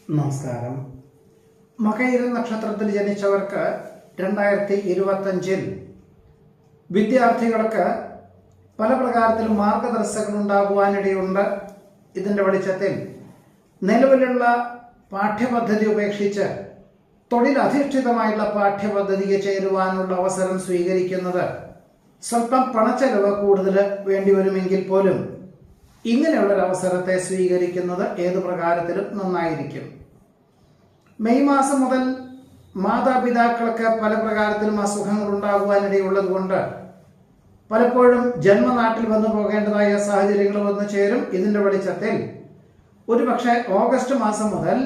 നമസ്കാരം. മകയിര നക്ഷത്രത്തിൽ ജനിച്ചവർക്ക് 2025 വിദ്യാർത്ഥികൾക്ക് പല പ്രകാരത്തിൽ മാർഗദർശകങ്ങൾ ഉണ്ടാകുവാനിടയുണ്ട്. ഇതിൻ്റെ വെളിച്ചത്തിൽ നിലവിലുള്ള പാഠ്യപദ്ധതി ഉപേക്ഷിച്ച് തൊഴിലധിഷ്ഠിതമായിട്ടുള്ള പാഠ്യപദ്ധതിക്ക് ചേരുവാനുള്ള അവസരം സ്വീകരിക്കുന്നത് സ്വല്പം പണച്ചെലവ് കൂടുതൽ വേണ്ടിവരുമെങ്കിൽ പോലും ഇങ്ങനെയുള്ളൊരവസരത്തെ സ്വീകരിക്കുന്നത് ഏതു പ്രകാരത്തിലും നന്നായിരിക്കും. മെയ് മാസം മുതൽ മാതാപിതാക്കൾക്ക് പല പ്രകാരത്തിലും അസുഖങ്ങൾ ഉണ്ടാകുവാനിടയുള്ളത് കൊണ്ട് പലപ്പോഴും ജന്മനാട്ടിൽ വന്നു പോകേണ്ടതായ സാഹചര്യങ്ങൾ വന്നു ചേരും. ഇതിൻ്റെ വെളിച്ചത്തിൽ ഒരുപക്ഷെ ഓഗസ്റ്റ് മാസം മുതൽ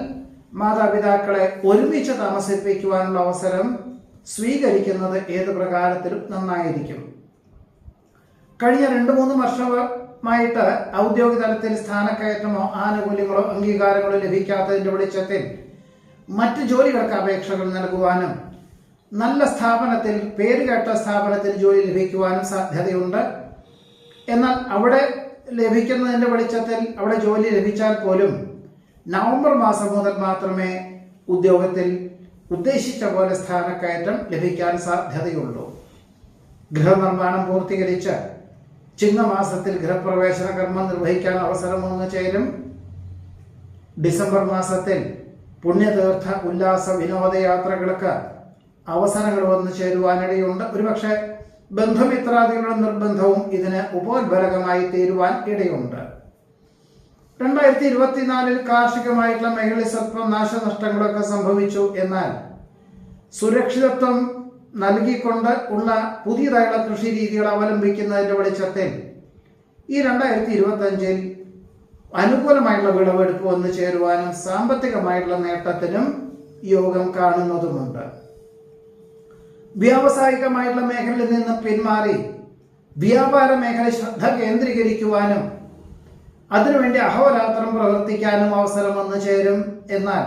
മാതാപിതാക്കളെ ഒരുമിച്ച് താമസിപ്പിക്കുവാനുള്ള അവസരം സ്വീകരിക്കുന്നത് ഏതു പ്രകാരത്തിലും നന്നായിരിക്കും. കഴിഞ്ഞ 2-3 വർഷമായിട്ട് ഔദ്യോഗിക തലത്തിൽ സ്ഥാനക്കയറ്റമോ ആനുകൂല്യങ്ങളോ അംഗീകാരങ്ങളോ ലഭിക്കാത്തതിൻ്റെ വെളിച്ചത്തിൽ മറ്റ് ജോലികൾക്ക് അപേക്ഷകൾ നൽകുവാനും നല്ല സ്ഥാപനത്തിൽ, പേരുകേട്ട സ്ഥാപനത്തിൽ ജോലി ലഭിക്കുവാനും സാധ്യതയുണ്ട്. എന്നാൽ അവിടെ ലഭിക്കുന്നതിൻ്റെ വെളിച്ചത്തിൽ അവിടെ ജോലി ലഭിച്ചാൽ പോലും നവംബർ മാസം മുതൽ മാത്രമേ ഉദ്യോഗത്തിൽ ഉദ്ദേശിച്ച പോലെ സ്ഥാനക്കയറ്റം ലഭിക്കാൻ സാധ്യതയുള്ളൂ. ഗൃഹനിർമ്മാണം പൂർത്തീകരിച്ച് ചിങ്ങമാസത്തിൽ ഗൃഹപ്രവേശന കർമ്മം നിർവഹിക്കാൻ അവസരം വന്നു ചേരും. ഡിസംബർ മാസത്തിൽ പുണ്യതീർത്ഥ ഉല്ലാസ വിനോദയാത്രകൾക്ക് അവസരങ്ങൾ വന്നു ചേരുവാനിടയുണ്ട്. ഒരുപക്ഷെ ബന്ധുമിത്രാദികളുടെ നിർബന്ധവും ഇതിന് ഉപോത്ബലകമായി തീരുവാൻ ഇടയുണ്ട്. 2024 കാർഷികമായിട്ടുള്ള മേഖലയിൽ സ്വല്പം നാശനഷ്ടങ്ങളൊക്കെ സംഭവിച്ചു. എന്നാൽ സുരക്ഷിതത്വം നൽകിക്കൊണ്ട് ഉള്ള പുതിയതായുള്ള കൃഷി രീതികൾ അവലംബിക്കുന്നതിൻ്റെ വെളിച്ചത്തിൽ ഈ 2025 അനുകൂലമായിട്ടുള്ള വിളവെടുപ്പ് വന്നു ചേരുവാനും സാമ്പത്തികമായിട്ടുള്ള നേട്ടത്തിനും യോഗം കാണുന്നതുമുണ്ട്. വ്യാവസായികമായിട്ടുള്ള മേഖലയിൽ നിന്ന് പിന്മാറി വ്യാപാര മേഖല ശ്രദ്ധ കേന്ദ്രീകരിക്കുവാനും അതിനുവേണ്ടി അഹോരാത്രം പ്രവർത്തിക്കാനും അവസരം വന്നു ചേരും. എന്നാൽ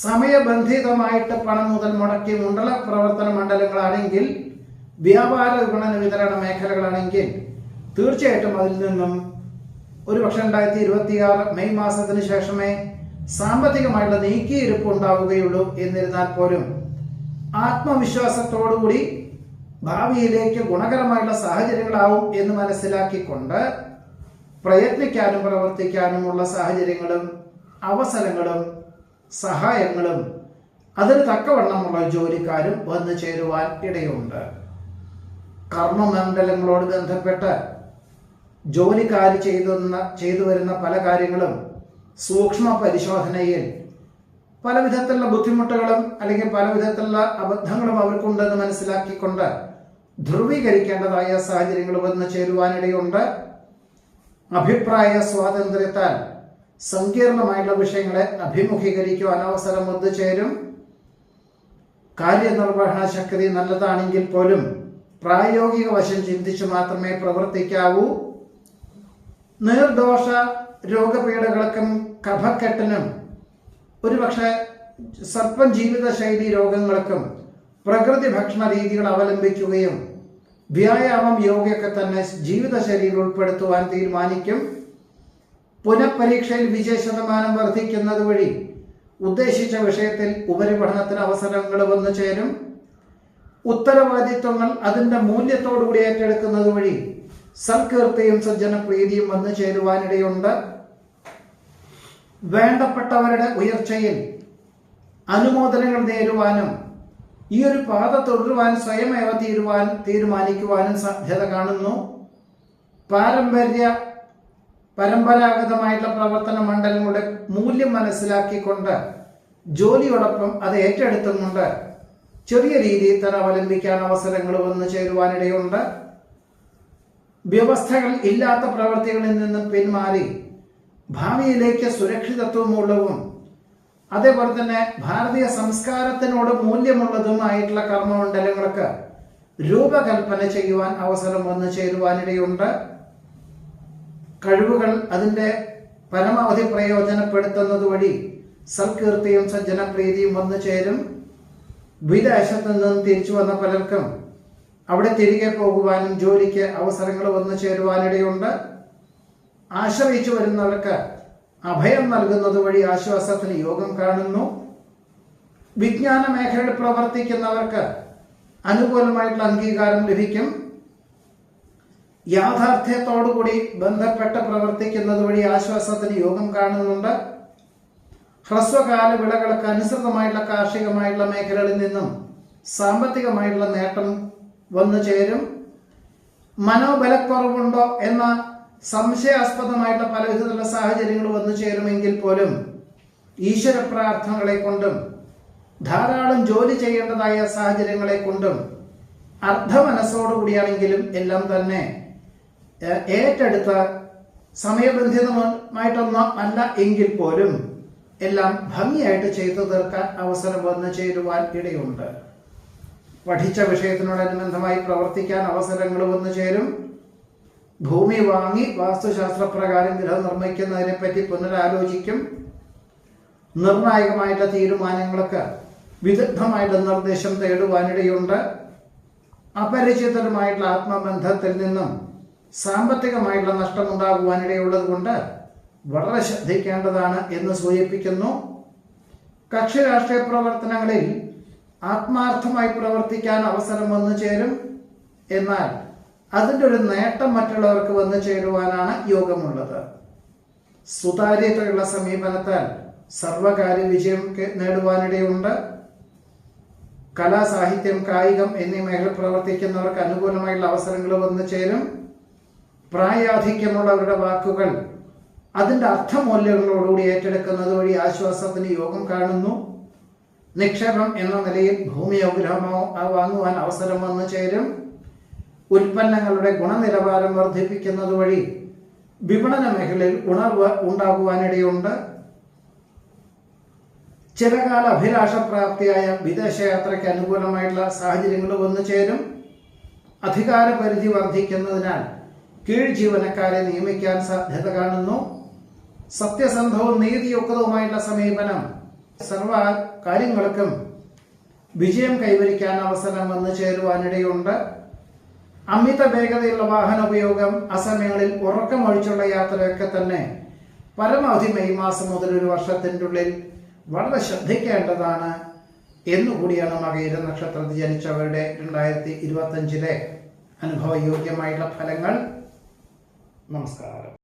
സമയബന്ധിതമായിട്ട് പണം മുതൽ മുടക്കി മണ്ഡല പ്രവർത്തന മണ്ഡലങ്ങളാണെങ്കിൽ, വ്യാപാര വിപണന വിതരണ മേഖലകളാണെങ്കിൽ തീർച്ചയായിട്ടും അതിൽ നിന്നും ഒരുപക്ഷെ 2026 മെയ് മാസത്തിന് ശേഷമേ സാമ്പത്തികമായിട്ടുള്ള നീക്കിയിരുപ്പ് ഉണ്ടാവുകയുള്ളൂ. എന്നിരുന്നാൽ പോലും ആത്മവിശ്വാസത്തോടുകൂടി ഭാവിയിലേക്ക് ഗുണകരമായിട്ടുള്ള സാഹചര്യങ്ങളാവും എന്ന് മനസ്സിലാക്കിക്കൊണ്ട് പ്രയത്നിക്കാനും പ്രവർത്തിക്കാനുമുള്ള സാഹചര്യങ്ങളും അവസരങ്ങളും സഹായങ്ങളും അതിന് തക്കവണ്ണമുള്ള ജോലിക്കാരും വന്നു ചേരുവാൻ ഇടയുണ്ട്. കർമ്മമണ്ഡലങ്ങളോട് ബന്ധപ്പെട്ട് ജോലിക്കാർ ചെയ്തു വരുന്ന പല കാര്യങ്ങളും സൂക്ഷ്മ പരിശോധനയിൽ പല വിധത്തിലുള്ള ബുദ്ധിമുട്ടുകളും അല്ലെങ്കിൽ പല വിധത്തിലുള്ള അബദ്ധങ്ങളും അവർക്കുണ്ടെന്ന് മനസ്സിലാക്കിക്കൊണ്ട് ധ്രുവീകരിക്കേണ്ടതായ സാഹചര്യങ്ങൾ വന്നു ചേരുവാനിടയുണ്ട്. അഭിപ്രായ സ്വാതന്ത്ര്യത്താൽ സങ്കീർണമായിട്ടുള്ള വിഷയങ്ങളെ അഭിമുഖീകരിക്കുവാൻ അവസരം വന്നു ചേരും. കാര്യനിർവഹണ ശക്തി നല്ലതാണെങ്കിൽ പോലും പ്രായോഗിക വശം ചിന്തിച്ചു മാത്രമേ പ്രവർത്തിക്കാവൂ. നീർദോഷ രോഗപീഠകൾക്കും കഫക്കെട്ടിനും ഒരുപക്ഷെ സർപ്പം ജീവിതശൈലി രോഗങ്ങൾക്കും പ്രകൃതി ഭക്ഷണ രീതികൾ അവലംബിക്കുകയും വ്യായാമം, യോഗയൊക്കെ തന്നെ ജീവിതശൈലിയിൽ ഉൾപ്പെടുത്തുവാൻ തീരുമാനിക്കും. പുനഃപരീക്ഷയിൽ വിജയശതമാനം വർദ്ധിക്കുന്നത് വഴി ഉദ്ദേശിച്ച വിഷയത്തിൽ ഉപരിപഠനത്തിന് അവസരങ്ങൾ വന്നു ചേരും. ഉത്തരവാദിത്വങ്ങൾ അതിൻ്റെ മൂല്യത്തോടുകൂടി ഏറ്റെടുക്കുന്നത് വഴി സൽകീർത്തിയും സജ്ജനപ്രീതിയും വന്നു ചേരുവാനിടയുണ്ട്. വേണ്ടപ്പെട്ടവരുടെ ഉയർച്ചയിൽ അനുമോദനങ്ങൾ നേരുവാനും ഈ ഒരു പാത തുടരുവാൻ സ്വയമേവ തീരുമാനിക്കുവാനും സാധ്യത കാണുന്നു. പരമ്പരാഗതമായിട്ടുള്ള പ്രവർത്തന മണ്ഡലങ്ങളുടെ മൂല്യം മനസ്സിലാക്കിക്കൊണ്ട് ജോലിയോടൊപ്പം അത് ഏറ്റെടുത്തുകൊണ്ട് ചെറിയ രീതിയിൽ തന്നെ അവലംബിക്കാൻ അവസരങ്ങൾ വന്നു ചേരുവാനിടയുണ്ട്. വ്യവസ്ഥകൾ ഇല്ലാത്ത പ്രവൃത്തികളിൽ നിന്നും പിന്മാറി ഭാവിയിലേക്ക് സുരക്ഷിതത്വമുള്ളതും അതേപോലെ തന്നെ ഭാരതീയ സംസ്കാരത്തിനോട് മൂല്യമുള്ളതുമായിട്ടുള്ള കർമ്മമണ്ഡലങ്ങൾക്ക് രൂപകൽപ്പന ചെയ്യുവാൻ അവസരം വന്നു ചേരുവാനിടയുണ്ട്. കഴിവുകൾ അതിൻ്റെ പരമാവധി പ്രയോജനപ്പെടുത്തുന്നത് വഴി സൽകീർത്തിയും സജ്ജനപ്രീതിയും വന്നു ചേരും. വിദേശത്ത് നിന്നും തിരിച്ചു വന്ന പലർക്കും അവിടെ തിരികെ പോകുവാനും ജോലിക്ക് അവസരങ്ങൾ വന്നു ചേരുവാനിടയുണ്ട്. ആശ്രയിച്ചു വരുന്നവർക്ക് അഭയം നൽകുന്നത് വഴി ആശ്വാസത്തിന് യോഗം കാണുന്നു. വിജ്ഞാന മേഖലയിൽ പ്രവർത്തിക്കുന്നവർക്ക് അനുകൂലമായിട്ടുള്ള അംഗീകാരം ലഭിക്കും. യാഥാർത്ഥ്യത്തോടുകൂടി ബന്ധപ്പെട്ട് പ്രവർത്തിക്കുന്നത് വഴി ആശ്വാസത്തിന് യോഗം കാണുന്നുണ്ട്. ഹ്രസ്വകാല വിളകൾക്ക് അനുസൃതമായിട്ടുള്ള കാർഷികമായിട്ടുള്ള മേഖലകളിൽ നിന്നും സാമ്പത്തികമായിട്ടുള്ള നേട്ടം വന്നു ചേരും. മനോബലക്കുറവുണ്ടോ എന്ന സംശയാസ്പദമായിട്ടുള്ള പല വിധത്തിലുള്ള സാഹചര്യങ്ങൾ വന്നു ചേരുമെങ്കിൽ പോലും ഈശ്വര പ്രാർത്ഥനകളെ കൊണ്ടും ധാരാളം ജോലി ചെയ്യേണ്ടതായ സാഹചര്യങ്ങളെ കൊണ്ടും അർദ്ധമനസ്സോടുകൂടിയാണെങ്കിലും എല്ലാം തന്നെ ഏറ്റെടുത്ത സമയബന്ധിതമായിട്ടൊന്നും അല്ല എങ്കിൽ പോലും എല്ലാം ഭംഗിയായിട്ട് ചെയ്തു തീർക്കാൻ അവസരം വന്നു ചേരുവാൻ ഇടയുണ്ട്. പഠിച്ച വിഷയത്തിനോടനുബന്ധമായി പ്രവർത്തിക്കാൻ അവസരങ്ങൾ വന്നു ചേരും. ഭൂമി വാങ്ങി വാസ്തുശാസ്ത്രപ്രകാരം ഗൃഹം നിർമ്മിക്കുന്നതിനെ പറ്റി പുനരാലോചിക്കും. നിർണായകമായിട്ടുള്ള തീരുമാനങ്ങൾക്ക് വിദഗ്ധമായിട്ടുള്ള നിർദ്ദേശം തേടുവാനിടയുണ്ട്. അപരിചിതരുമായിട്ടുള്ള ആത്മബന്ധത്തിൽ നിന്നും സാമ്പത്തികമായിട്ടുള്ള നഷ്ടമുണ്ടാകുവാനിടയുള്ളത് കൊണ്ട് വളരെ ശ്രദ്ധിക്കേണ്ടതാണ് എന്ന് സൂചിപ്പിക്കുന്നു. കക്ഷി രാഷ്ട്രീയ പ്രവർത്തനങ്ങളിൽ ആത്മാർത്ഥമായി പ്രവർത്തിക്കാൻ അവസരം വന്നു ചേരും. എന്നാൽ അതിൻ്റെ ഒരു നേട്ടം മറ്റുള്ളവർക്ക് വന്നു ചേരുവാനാണ് യോഗമുള്ളത്. സുതാര്യതയുള്ള സമീപനത്താൽ സർവകാര്യ വിജയം നേടുവാനിടയുണ്ട്. കലാ, സാഹിത്യം, കായികം എന്നീ മേഖല പ്രവർത്തിക്കുന്നവർക്ക് അനുകൂലമായുള്ള അവസരങ്ങൾ വന്നു ചേരും. പ്രായാധിക്യമുള്ളവരുടെ വാക്കുകൾ അതിൻ്റെ അർത്ഥമൂല്യങ്ങളോടുകൂടി ഏറ്റെടുക്കുന്നത് വഴി ആശ്വാസത്തിന് യോഗം കാണുന്നു. നിക്ഷേപം എന്ന നിലയിൽ ഭൂമിയോ ഗൃഹമോ വാങ്ങുവാൻ അവസരം വന്നു ചേരും. ഉൽപ്പന്നങ്ങളുടെ ഗുണനിലവാരം വർദ്ധിപ്പിക്കുന്നത് വഴി വിപണന മേഖലയിൽ ഉണർവ് ഉണ്ടാകുവാനിടയുണ്ട്. ചിരകാല അഭിലാഷപ്രാപ്തിയായ വിദേശയാത്രയ്ക്ക് അനുകൂലമായിട്ടുള്ള സാഹചര്യങ്ങൾ വന്നു ചേരും. അധികാര പരിധി വർദ്ധിക്കുന്നതിനാൽ കീഴ് ജീവനക്കാരെ നിയമിക്കാൻ സാധ്യത കാണുന്നു. സത്യസന്ധവും നീതിയുക്തവുമായിട്ടുള്ള സമീപനം സർവ കാര്യങ്ങൾക്കും വിജയം കൈവരിക്കാൻ അവസരം വന്നു ചേരുവാനിടയുണ്ട്. അമിത വേഗതയുള്ള വാഹന ഉപയോഗം, അസമയങ്ങളിൽ ഉറക്കമൊഴിച്ചുള്ള യാത്രയൊക്കെ തന്നെ പരമാവധി മെയ് മാസം മുതൽ ഒരു വർഷത്തിൻ്റെ ഉള്ളിൽ വളരെ ശ്രദ്ധിക്കേണ്ടതാണ് എന്നുകൂടിയാണ് മകയിര നക്ഷത്രത്തിൽ ജനിച്ചവരുടെ 2025 അനുഭവയോഗ്യമായിട്ടുള്ള ഫലങ്ങൾ. നമസ്കാരം.